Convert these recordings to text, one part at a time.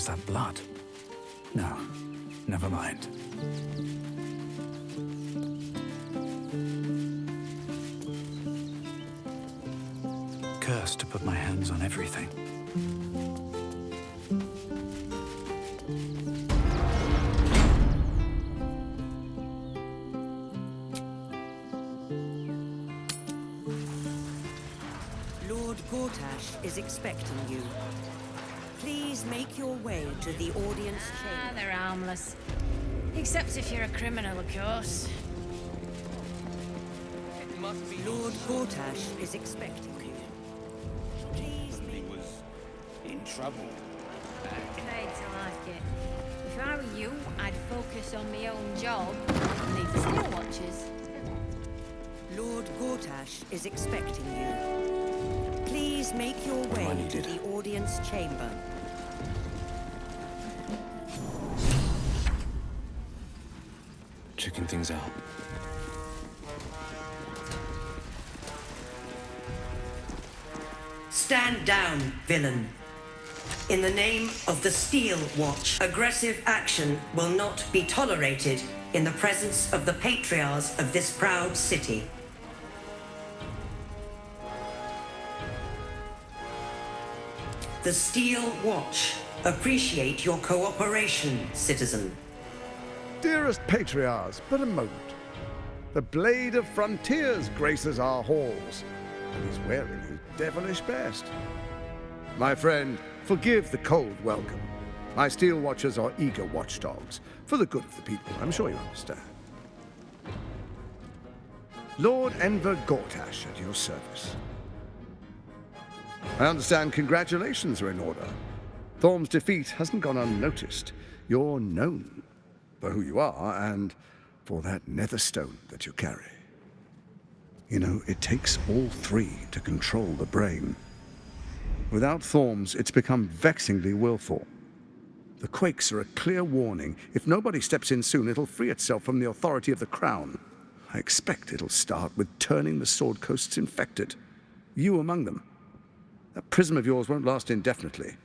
is that blood? No, never mind. Cursed to put my hands on everything. Lord GORTASH is expecting you. Please make your way to the audience chamber. They're harmless. Except if you're a criminal, of course. Lord GORTASH is expecting you. Please make... in trouble. Paid to like it. If I were you, I'd focus on my own job and leave the Steel Watchers. Lord GORTASH is expecting you. Please make your way to the audience chamber. Checking things out. Stand down, villain. In the name of the Steel Watch, aggressive action will not be tolerated in the presence of the patriarchs of this proud city. The Steel Watch appreciate your cooperation, citizen. Dearest patriarchs, but a moment. The Blade of Frontiers graces our halls, and he's wearing his devilish best. My friend, forgive the cold welcome. My Steel Watchers are eager watchdogs, for the good of the people, I'm sure you understand. Lord Enver GORTASH at your service. I understand congratulations are in order. Thorm's defeat hasn't gone unnoticed. You're known for who you are and for that nether stone that you carry. You know, it takes all three to control the brain. Without Thorm's, it's become vexingly willful. The quakes are a clear warning. If nobody steps in soon, it'll free itself from the authority of the crown. I expect it'll start with turning the Sword Coasts infected. You among them. That prism of yours won't last indefinitely.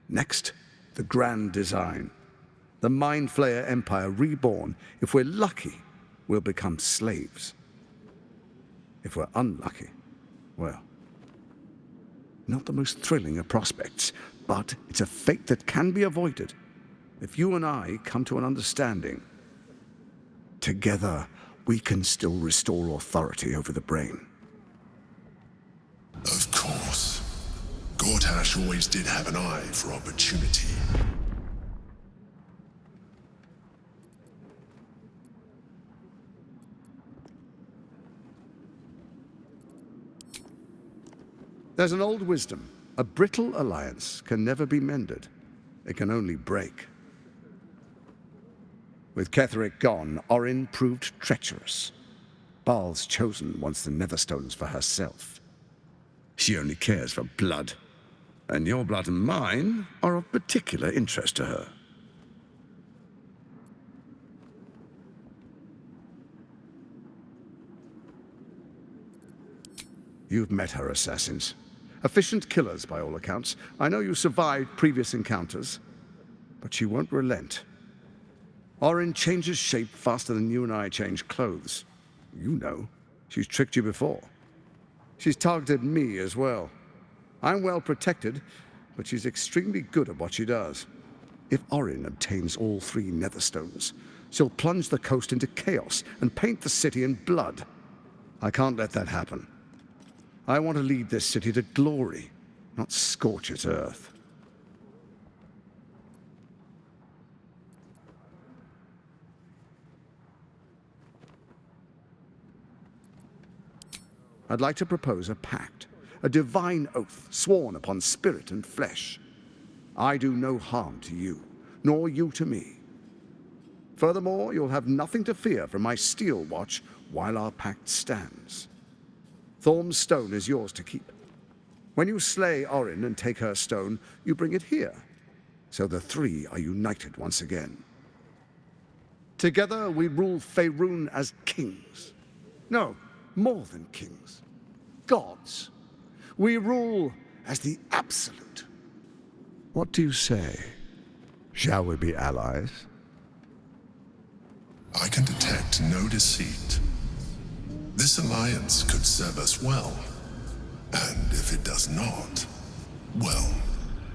Next, the grand design. The Mind Flayer Empire reborn. If we're lucky, we'll become slaves. If we're unlucky, well, not the most thrilling of prospects, but it's a fate that can be avoided if you and I come to an understanding. Together, we can still restore authority over the brain. Of course. GORTASH always did have an eye for opportunity. There's an old wisdom. A brittle alliance can never be mended. It can only break. With Ketheric gone, Orin proved treacherous. Baal's chosen wants the Netherstones for herself. She only cares for blood. And your blood and mine are of particular interest to her. You've met her assassins. Efficient killers, by all accounts. I know you survived previous encounters, but she won't relent. Orin changes shape faster than you and I change clothes. You know, she's tricked you before. She's targeted me as well. I'm well protected, but she's extremely good at what she does. If Orin obtains all three Netherstones, she'll plunge the coast into chaos and paint the city in blood. I can't let that happen. I want to lead this city to glory, not scorch its earth. I'd like to propose a pact, a divine oath sworn upon spirit and flesh. I do no harm to you, nor you to me. Furthermore, you'll have nothing to fear from my Steel Watch while our pact stands. Thorm's stone is yours to keep. When you slay Orin and take her stone, you bring it here, so the three are united once again. Together we rule Faerun as kings. No, more than kings. Gods. We rule as the absolute. What do you say? Shall we be allies? I can detect no deceit. This alliance could serve us well. And if it does not, well,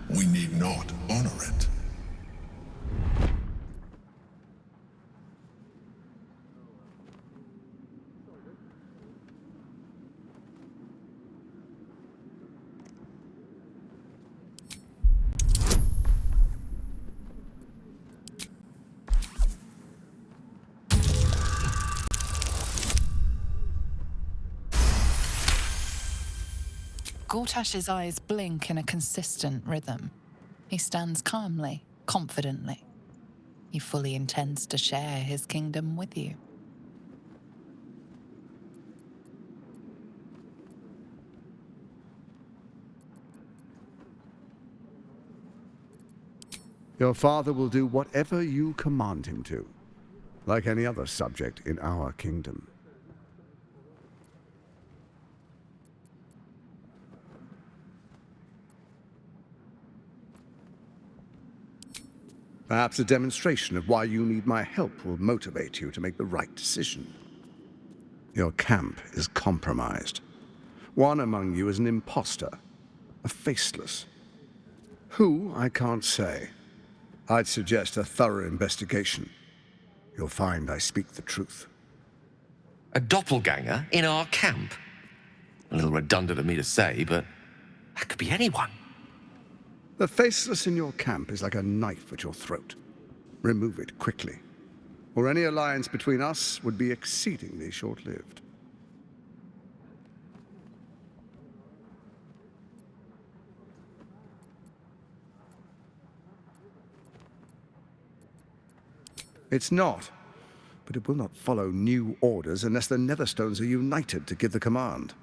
we need not honor it. GORTASH's eyes blink in a consistent rhythm. He stands calmly, confidently. He fully intends to share his kingdom with you. Your father will do whatever you command him to, like any other subject in our kingdom. Perhaps a demonstration of why you need my help will motivate you to make the right decision. Your camp is compromised. One among you is an imposter, a faceless. Who, I can't say. I'd suggest a thorough investigation. You'll find I speak the truth. A doppelganger in our camp? A little redundant of me to say, but that could be anyone. The faceless in your camp is like a knife at your throat. Remove it quickly, or any alliance between us would be exceedingly short-lived. It's not, but it will not follow new orders unless the Netherstones are united to give the command.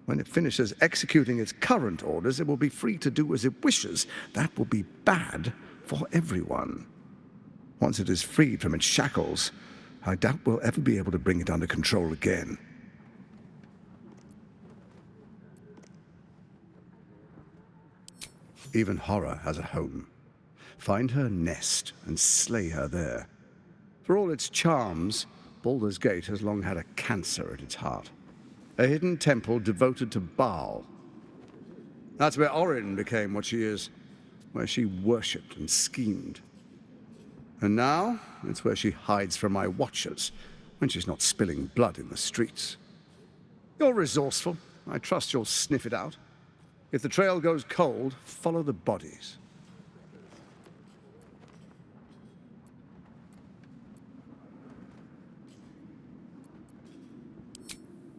When it finishes executing its current orders, it will be free to do as it wishes. That will be bad for everyone. Once it is freed from its shackles, I doubt we'll ever be able to bring it under control again. Even horror has a home. Find her nest and slay her there. For all its charms, Baldur's Gate has long had a cancer at its heart. A hidden temple devoted to Baal. That's where Orin became what she is, where she worshipped and schemed. And now, it's where she hides from my watchers, when she's not spilling blood in the streets. You're resourceful. I trust you'll sniff it out. If the trail goes cold, follow the bodies.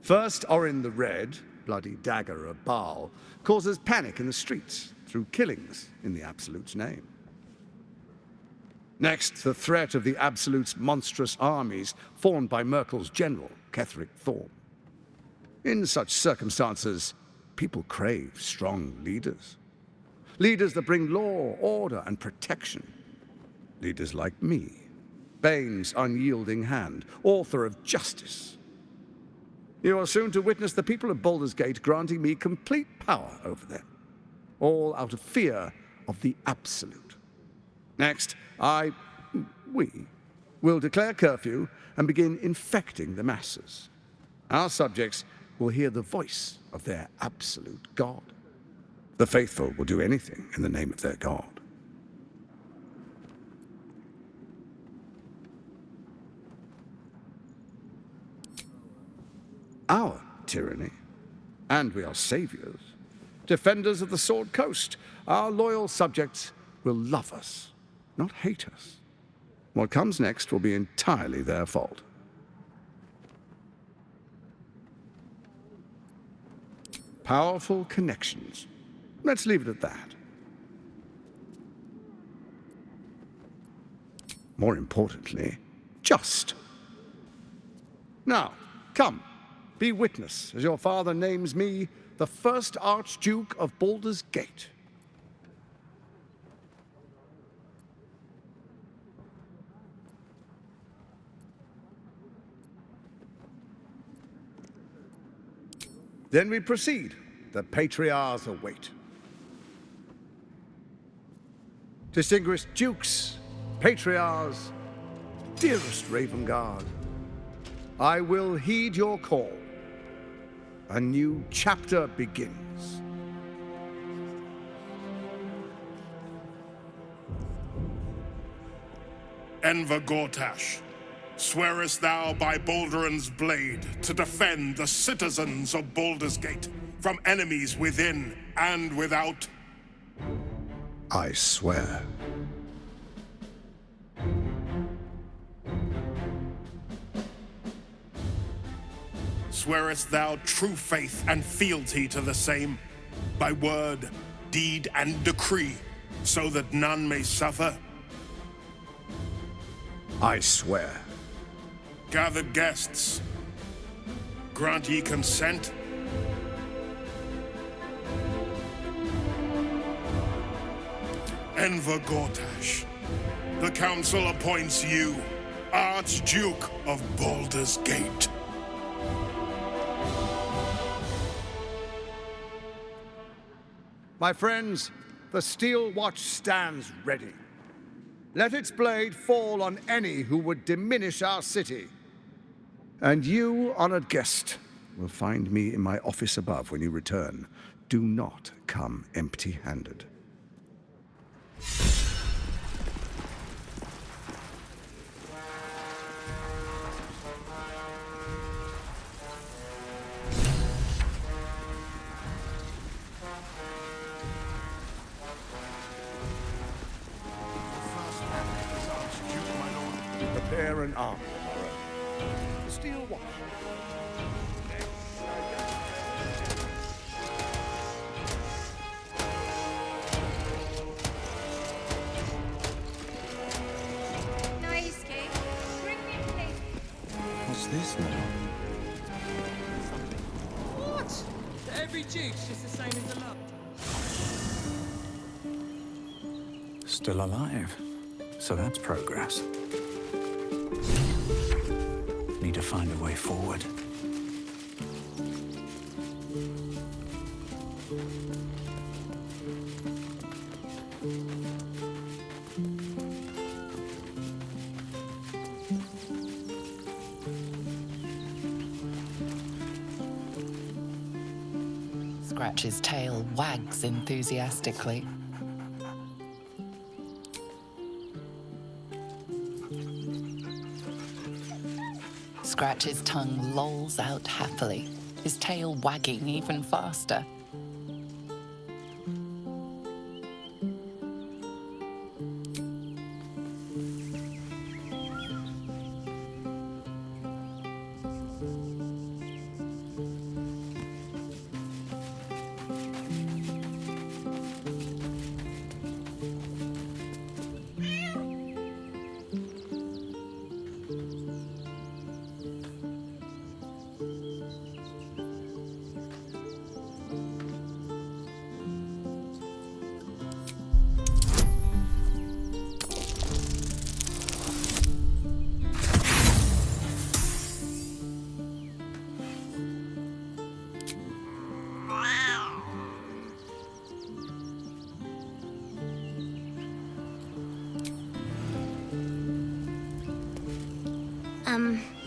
First, Orin the Red, bloody dagger of Baal, causes panic in the streets through killings in the Absolute's name. Next, the threat of the Absolute's monstrous armies formed by Merkel's general, Ketheric Thorm. In such circumstances, people crave strong leaders. Leaders that bring law, order, and protection. Leaders like me, Bane's unyielding hand, author of justice. You are soon to witness the people of Baldur's Gate granting me complete power over them, all out of fear of the Absolute. Next, we will declare curfew and begin infecting the masses. Our subjects will hear the voice of their absolute God. The faithful will do anything in the name of their God. Our tyranny, and we are saviors, defenders of the Sword Coast. Our loyal subjects will love us, not hate us. What comes next will be entirely their fault. Powerful connections. Let's leave it at that. More importantly, just. Now, come. Be witness as your father names me the first Archduke of Baldur's Gate. Then we proceed. The Patriarchs await. distinguished dukes, patriarchs, dearest Raven Guard, I will heed your call. A new chapter begins. Enver GORTASH, swearest thou by Baldur's blade to defend the citizens of Baldur's Gate from enemies within and without? I swear. Swearest thou true faith and fealty to the same, by word, deed, and decree, so that none may suffer? I swear. Gathered guests, grant ye consent? Enver GORTASH, the Council appoints you Archduke of Baldur's Gate. My friends, the Steel Watch stands ready. Let its blade fall on any who would diminish our city. And you, honored guest, will find me in my office above when you return. Do not come empty-handed. Prepare an army, Laura. The Steel Watch. Nice cake. Bring me a cake. What's this now? What? Every juke's just the same as the lot. Still alive. So that's progress. Need to find a way forward. Scratch's tail wags enthusiastically. Scratch's tongue lolls out happily, his tail wagging even faster.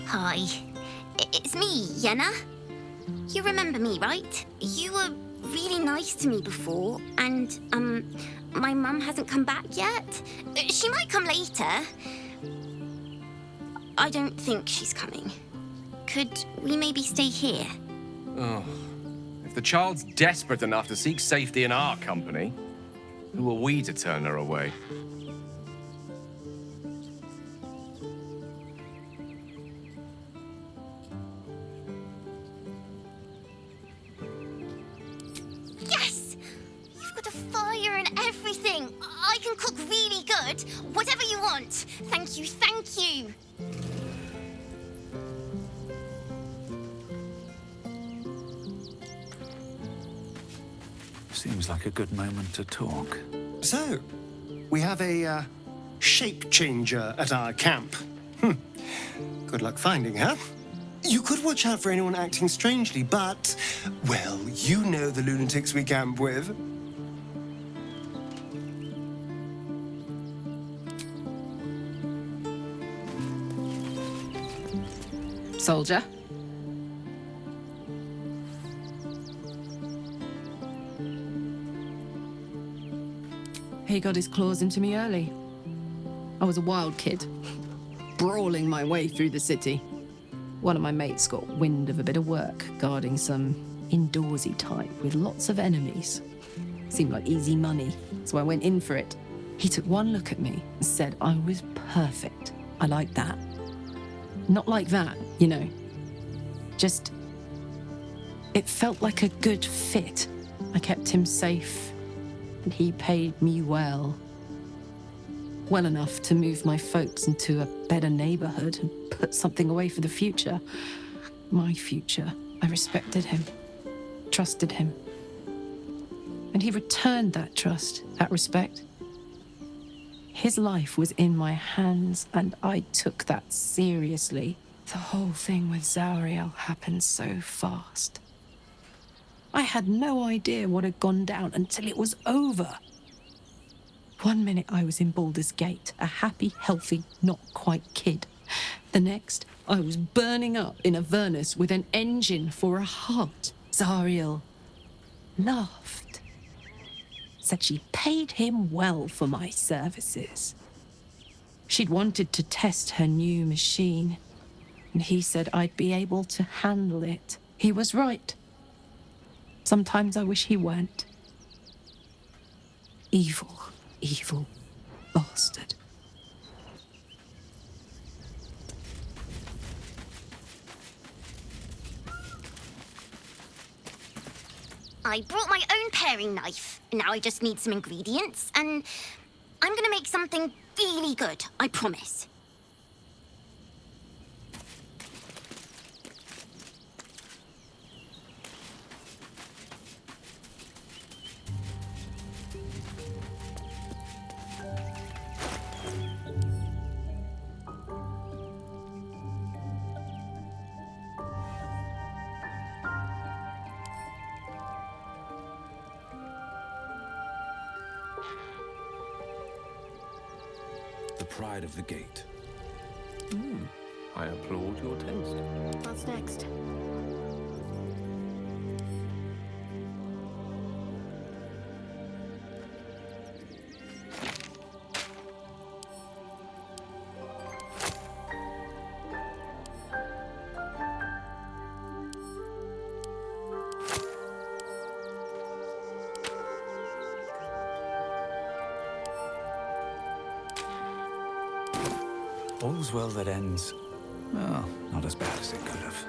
Hi. It's me, Yenna. You remember me, right? You were really nice to me before, and, my mum hasn't come back yet. She might come later. I don't think she's coming. Could we maybe stay here? Oh. If the child's desperate enough to seek safety in our company, who are we to turn her away? Yes! You've got a fire and everything. I can cook really good. Whatever you want. Thank you, thank you. Seems like a good moment to talk. So, we have a shape changer at our camp. Good luck finding her. You could watch out for anyone acting strangely, but, well, you know the lunatics we camp with. soldier. He got his claws into me early. I was a wild kid, brawling my way through the city. One of my mates got wind of a bit of work guarding some indoorsy type with lots of enemies. Seemed like easy money, so I went in for it. He took one look at me and said I was perfect. I like that. Not like that, you know. Just, it felt like a good fit. I kept him safe, and he paid me well. Well enough to move my folks into a better neighborhood and put something away for the future. My future. I respected him, trusted him. And he returned that trust, that respect. His life was in my hands, and I took that seriously. The whole thing with Zauriel happened so fast. I had no idea what had gone down until it was over. One minute I was in Baldur's Gate, a happy, healthy, not quite kid. The next, I was burning up in Avernus with an engine for a heart. Zauriel laughed. Said she paid him well for my services. She'd wanted to test her new machine, and he said I'd be able to handle it. He was right. Sometimes I wish he weren't. Evil, evil bastard. I brought my own paring knife. Now I just need some ingredients, and I'm gonna make something really good, I promise. The pride of the gate. I applaud your taste. What's next? All's well that ends. Well, not as bad as it could have.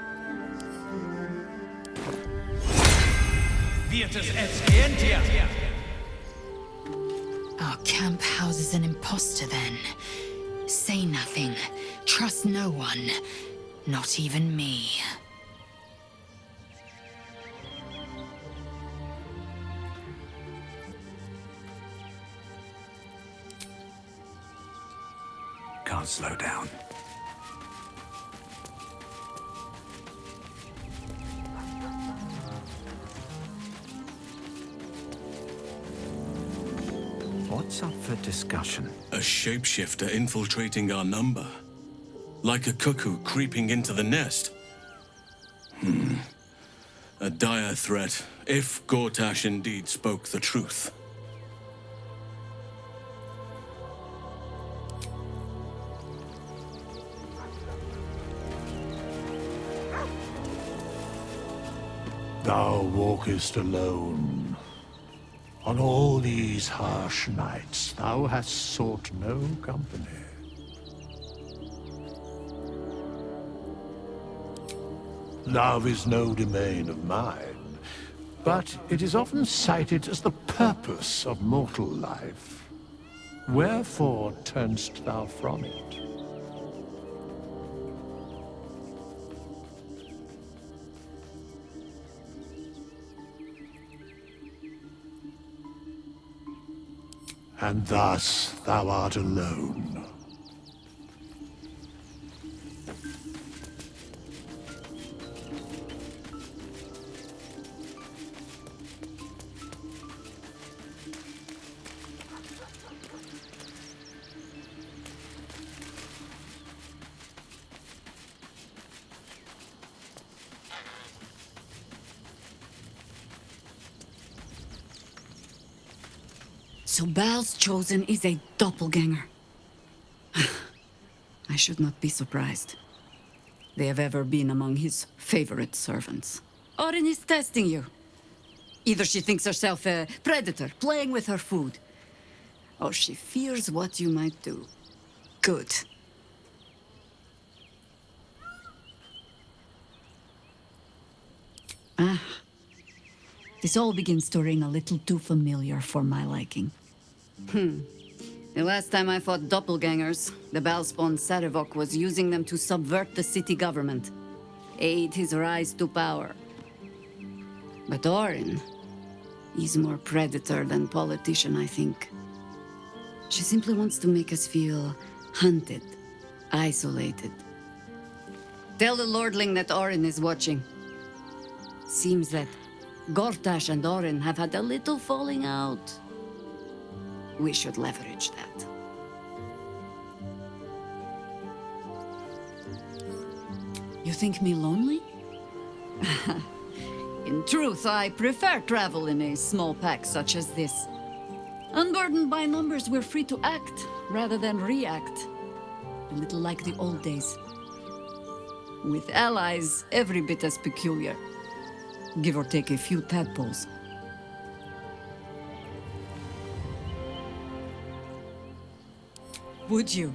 Our camp houses an imposter then. Say nothing. Trust no one. Not even me. Can't slow down. What's up for discussion? A shapeshifter infiltrating our number. Like a cuckoo creeping into the nest. A dire threat, if GORTASH indeed spoke the truth. Thou walkest alone. On all these harsh nights, thou hast sought no company. Love is no domain of mine, but it is often cited as the purpose of mortal life. Wherefore turnst thou from it? And thus thou art alone. So Bal's chosen is a doppelganger. I should not be surprised. They have ever been among his favorite servants. Orin is testing you. Either she thinks herself a predator, playing with her food, or she fears what you might do. Good. This all begins to ring a little too familiar for my liking. The last time I fought doppelgangers, the Balspawn Sarevok was using them to subvert the city government, aid his rise to power. But Orin, he's more predator than politician, I think. She simply wants to make us feel hunted, isolated. Tell the Lordling that Orin is watching. Seems that GORTASH and Orin have had a little falling out. We should leverage that. You think me lonely? In truth, I prefer travel in a small pack such as this. Unburdened by numbers, we're free to act rather than react. A little like the old days. With allies every bit as peculiar. Give or take a few tadpoles. Would you?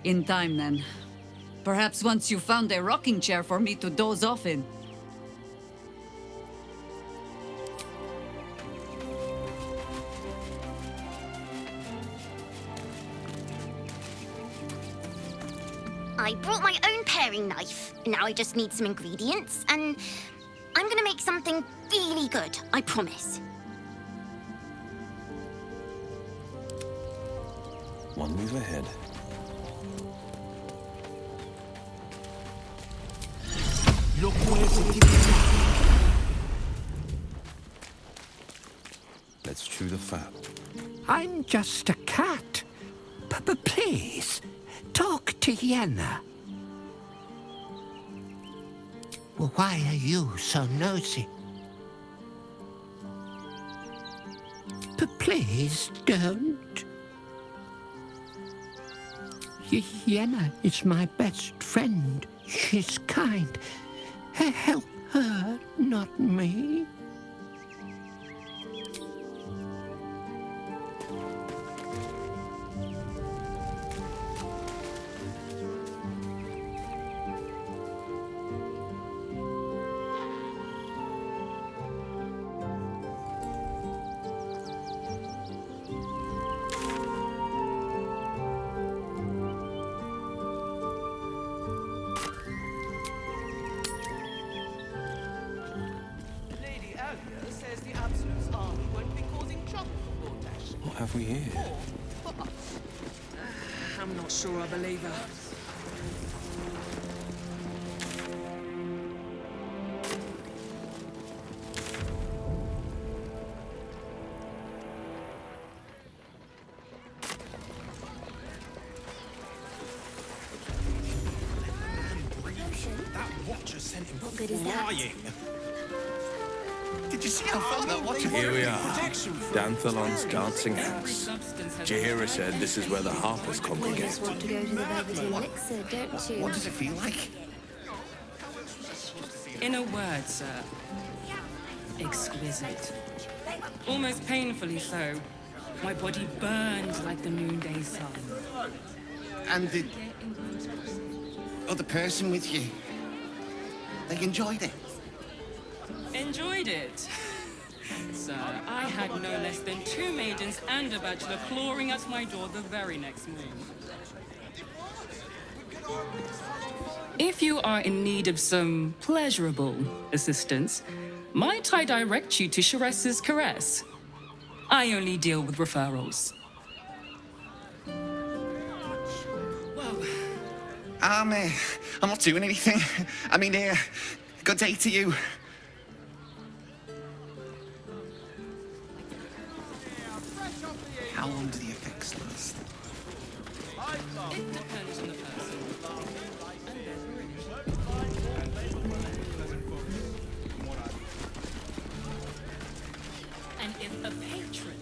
In time, then. Perhaps once you found a rocking chair for me to doze off in. I brought my own paring knife. Now I just need some ingredients, and I'm gonna make something really good, I promise. One move ahead. Let's chew the fat. I'm just a cat. Please, talk to Yenna. Well, why are you so nosy? Please don't. Yenna is my best friend. She's kind. Help her, not me. What have we here? I'm not sure I believe her. That watcher sent him What good is that? flying. Did you see how far that watcher Here we are, protection from? Danthalon's dancing house. Jahira said this is where the harpers You congregate. just want to go to the Velveteen Elixir, don't you? What does it feel like? In a word, sir. Exquisite. Almost painfully so. My body burned like the noonday sun. And the other person with you, they enjoyed it. Enjoyed it. Sir, I had no less than 2 maidens and a bachelor clawing at my door the very next morning. If you are in need of some pleasurable assistance, might I direct you to Sharess's Caress? I only deal with referrals. I'm not doing anything. I mean, good day to you. How long do the effects last? It depends on the person. And if a patron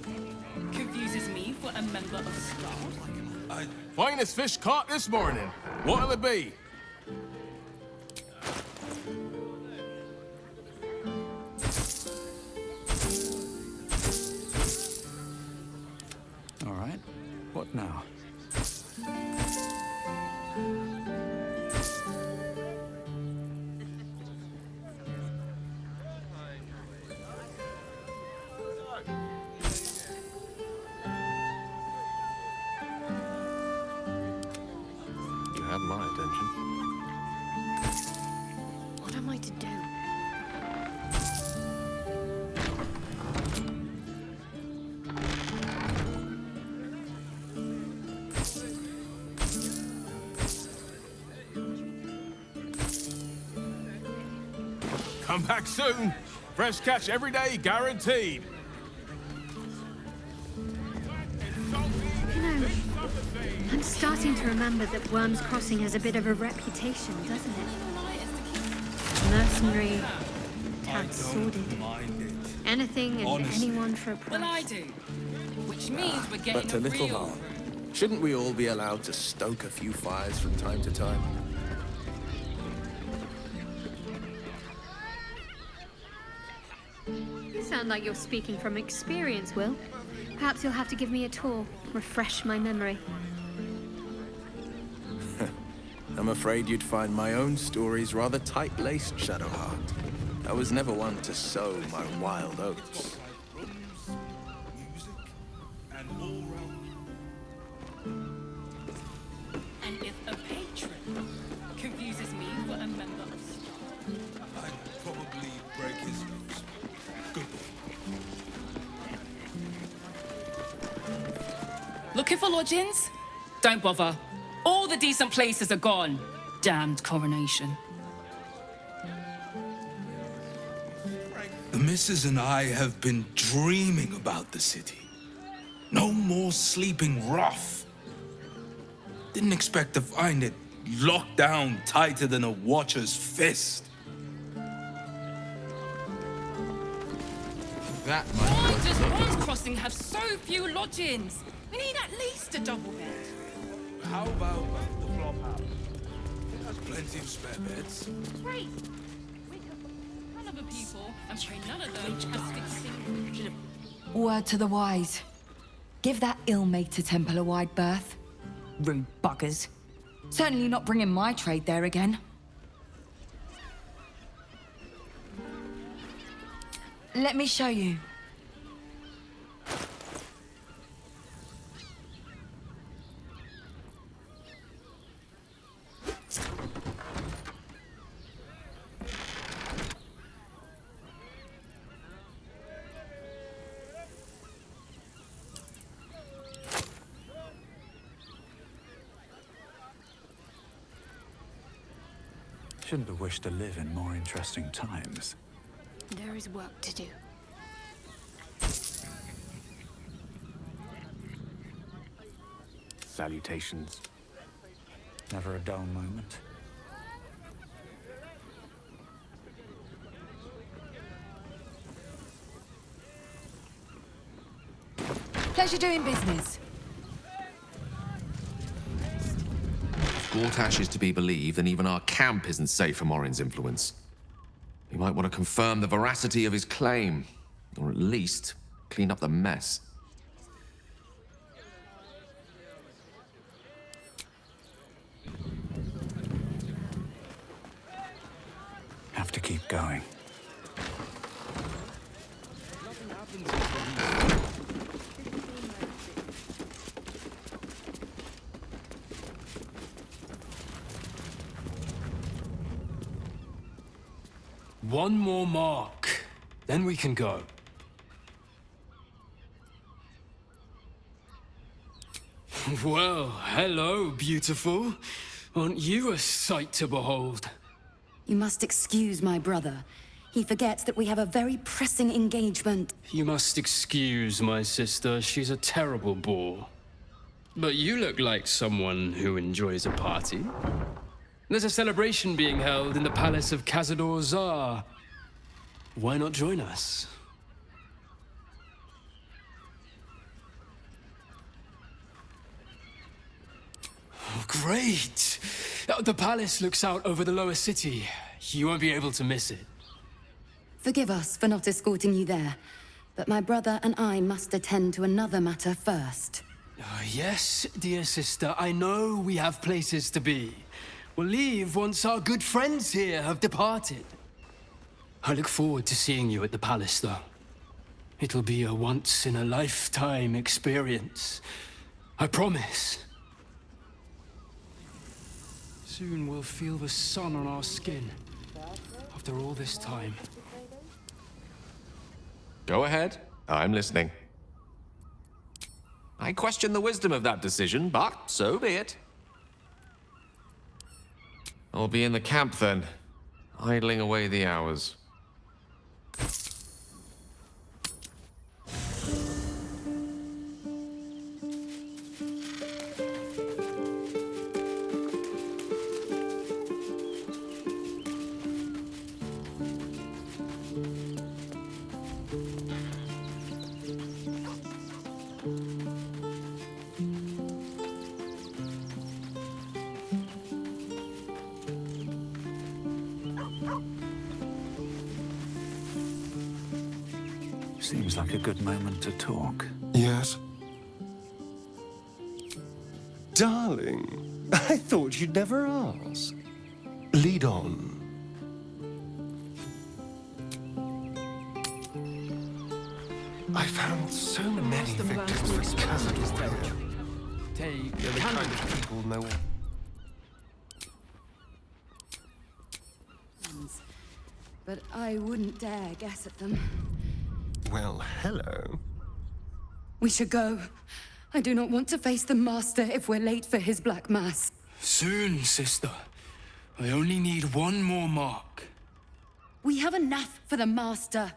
for a member of staff? Finest fish caught this morning. What'll it be? All right. What now? You have my attention. What am I to do? Come back soon. Fresh catch every day, guaranteed. You know, I'm starting to remember that Worm's Crossing has a bit of a reputation, doesn't it? Mercenary, tad sordid. Anything and anyone for a price. Well, I do. Which means we're getting But a little real... harm. Shouldn't we all be allowed to stoke a few fires from time to time? You sound like you're speaking from experience, Will. Perhaps you'll have to give me a tour, refresh my memory. I'm afraid you'd find my own stories rather tight-laced, Shadowheart. I was never one to sow my wild oats. And if a patron confuses me for a member of staff... I'd probably break his nose. Good boy. Looking for lodgings? Don't bother. All the decent places are gone. Damned coronation. The missus and I have been dreaming about the city. No more sleeping rough. Didn't expect to find it locked down tighter than a watcher's fist. That Why does Worm's Crossing have so few lodgings? We need at least a double bed. How about the flop house? It has plenty of spare beds. Great. We can none of the people and pray none of them have stick. Word to the wise. Give that ill-mated temple a wide berth. Rude buggers. Certainly not bringing my trade there again. Let me show you. Shouldn't have wished to live in more interesting times. There is work to do. Salutations. Never a dull moment. Pleasure doing business. If GORTASH is to be believed, then even our camp isn't safe from Orin's influence. We might want to confirm the veracity of his claim, or at least clean up the mess. Have to keep going. One more mark, then we can go. Well, hello, beautiful. Aren't you a sight to behold? You must excuse my brother. He forgets that we have a very pressing engagement. You must excuse my sister. She's a terrible bore. But you look like someone who enjoys a party. There's a celebration being held in the palace of Cazador Zar. Why not join us? great. The palace looks out over the lower city. You won't be able to miss it. Forgive us for not escorting you there, but my brother and I must attend to another matter first. Yes, dear sister, I know we have places to be. We'll leave once our good friends here have departed. I look forward to seeing you at the palace, though. It'll be a once-in-a-lifetime experience. I promise. Soon we'll feel the sun on our skin. After all this time. Go ahead. I'm listening. I question the wisdom of that decision, but so be it. I'll be in the camp then, idling away the hours. Seems like a good moment to talk. Yes? Darling, I thought you'd never ask. Lead on. I found so many victims for Cazador's territory. They're the kind of people no one... But I wouldn't dare guess at them. Well, hello. We should go. I do not want to face the Master if we're late for his Black Mass. Soon, sister. I only need one more mark. We have enough for the Master.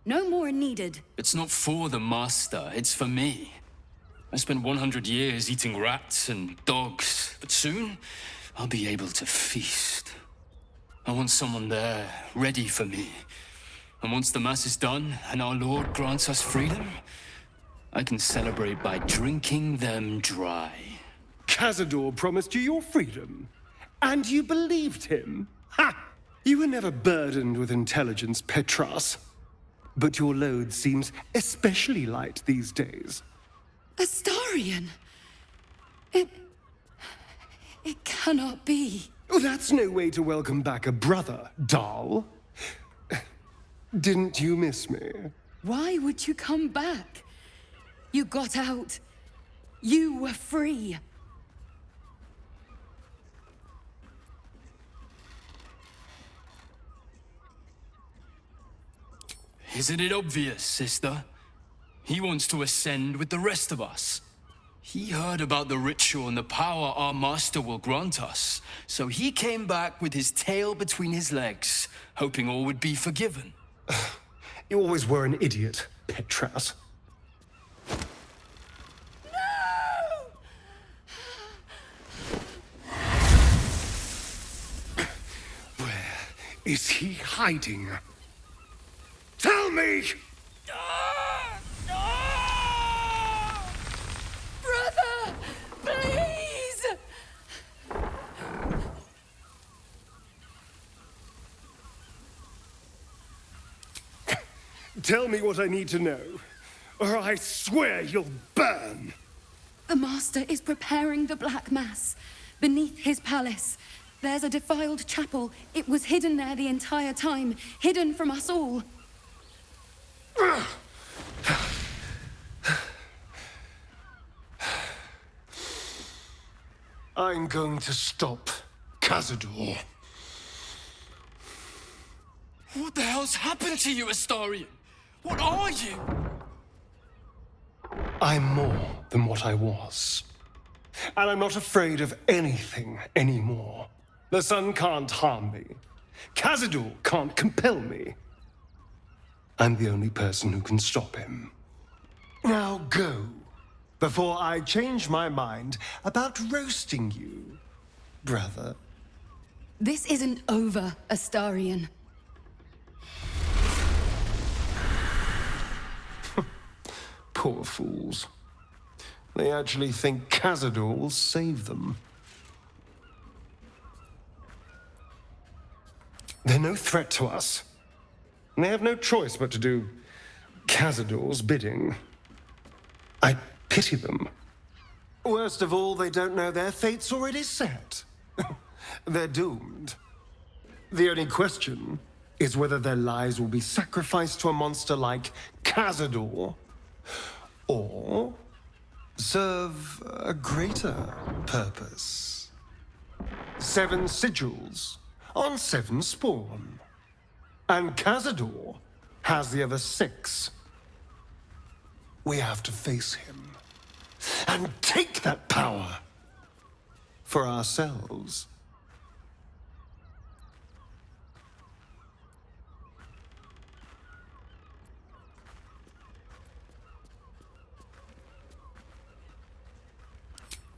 No more are needed. It's not for the Master, it's for me. I spent 100 years eating rats and dogs, but soon I'll be able to feast. I want someone there, ready for me. And once the Mass is done, and our Lord grants us freedom, I can celebrate by drinking them dry. Cazador promised you your freedom, and you believed him? Ha! You were never burdened with intelligence, Petras. But your load seems especially light these days. Astarion! It cannot be. Oh, that's no way to welcome back a brother, doll. Didn't you miss me? Why would you come back? You got out. You were free. Isn't it obvious, sister? He wants to ascend with the rest of us. He heard about the ritual and the power our master will grant us, so he came back with his tail between his legs, hoping all would be forgiven. You always were an idiot, Petras. Where is he hiding? Tell me! Brother, please! Tell me what I need to know, or I swear you'll burn! The Master is preparing the Black Mass. Beneath his palace, there's a defiled chapel. It was hidden there the entire time, hidden from us all. I'm going to stop Cazador. What the hell's happened to you, Astarion? What are you? I'm more than what I was. And I'm not afraid of anything anymore. The sun can't harm me. Cazador can't compel me. I'm the only person who can stop him. Now go, before I change my mind about roasting you, brother. This isn't over, Astarion. Poor fools. They actually think Cazador will save them. They're no threat to us. And they have no choice but to do Cazador's bidding. I pity them. Worst of all, they don't know their fate's already set. They're doomed. The only question is whether their lives will be sacrificed to a monster like Cazador, or serve a greater purpose. 7 sigils on 7 spawn. And Cazador has the other 6. We have to face him and take that power for ourselves.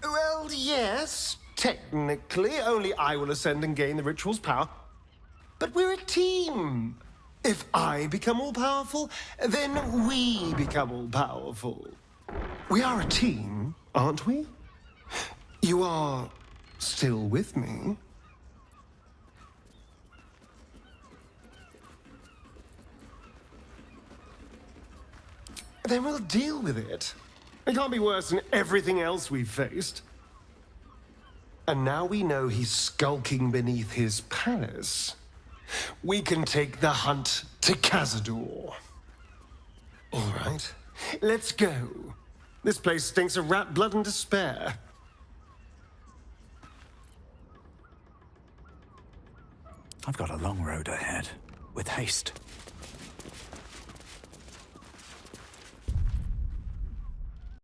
Well, yes, technically, only I will ascend and gain the ritual's power. But we're a team. If I become all-powerful, then we become all-powerful. We are a team, aren't we? You are still with me? Then we'll deal with it. It can't be worse than everything else we've faced. And now we know he's skulking beneath his palace. We can take the hunt to Cazador. All right, let's go. This place stinks of rat blood and despair. I've got a long road ahead, with haste.